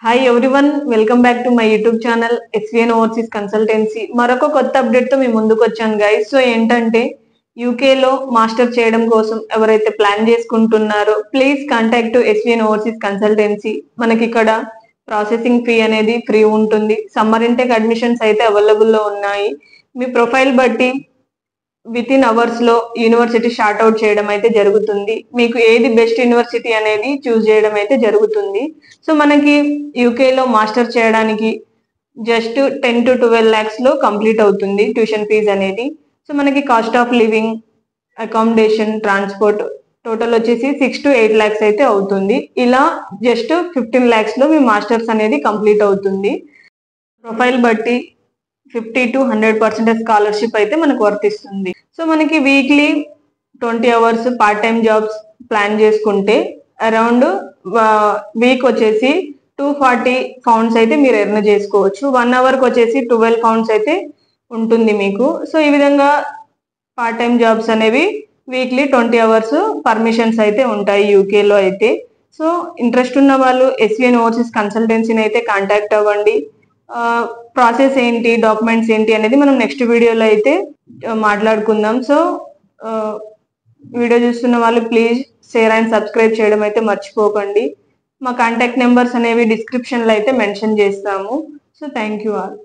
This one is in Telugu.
Hi everyone, welcome back to my YouTube channel SVN overseas consultancy. మరొక కొత్త అప్డేట్ తో మీ ముందుకు వచ్చాను గైస్. సో ఏంటంటే యూకేలో మాస్టర్ చేయడం కోసం ఎవరైతే ప్లాన్ చేసుకుంటున్నారో please contact SVN overseas consultancy. మనకి ఇక్కడ ప్రాసెసింగ్ ఫీ అనేది ఫ్రీ ఉంటుంది. సమ్మర్ ఇంటెక్ అడ్మిషన్స్ అయితే అవైలబుల్ లో ఉన్నాయి. మీ ప్రొఫైల్ బట్టి విత్ ఇన్ అవర్స్ లో యూనివర్సిటీ షార్ట్ అవుట్ చేయడం అయితే జరుగుతుంది. మీకు ఏది బెస్ట్ యూనివర్సిటీ అనేది చూస్ చేయడం అయితే జరుగుతుంది. సో మనకి యూకేలో మాస్టర్ చేయడానికి జస్ట్ 10 to 12 lakhs లో కంప్లీట్ అవుతుంది ట్యూషన్ ఫీజ్ అనేది. సో మనకి cost of living, accommodation, transport total వచ్చేసి 6 to 8 lakhs అయితే అవుతుంది. ఇలా జస్ట్ 15 lakhs లో మీ మాస్టర్స్ అనేది కంప్లీట్ అవుతుంది. ప్రొఫైల్ బట్టి 50 to 100% స్కాలర్షిప్ అయితే మనకు వర్తిస్తుంది. సో మనకి weekly 20 hours part time jobs plan చేసుకుంటే అరౌండ్ వీక్ వచ్చేసి 240 pounds అయితే మీరు ఎర్న్ చేసుకోవచ్చు. 1 hour కి వచ్చేసి 12 pounds అయితే ఉంటుంది మీకు. సో ఈ విధంగా పార్ట్ టైం జాబ్స్ అనేవి వీక్లీ 20 hours పర్మిషన్స్ అయితే ఉంటాయి యూకేలో అయితే. సో ఇంట్రెస్ట్ ఉన్న వాళ్ళు ఎస్విఎన్ ఓవర్సీస్ కన్సల్టెన్సీని అయితే కాంటాక్ట్ అవ్వండి. ప్రాసెస్ ఏంటి, డాక్యుమెంట్స్ ఏంటి అనేది మనం నెక్స్ట్ వీడియోలో అయితే మాట్లాడుకుందాం. సో వీడియో చూస్తున్న వాళ్ళు ప్లీజ్ షేర్ అండ్ సబ్స్క్రైబ్ చేయడం అయితే మర్చిపోకండి. మా కాంటాక్ట్ నెంబర్స్ అనేవి డిస్క్రిప్షన్లో అయితే మెన్షన్ చేస్తాము. So thank you all.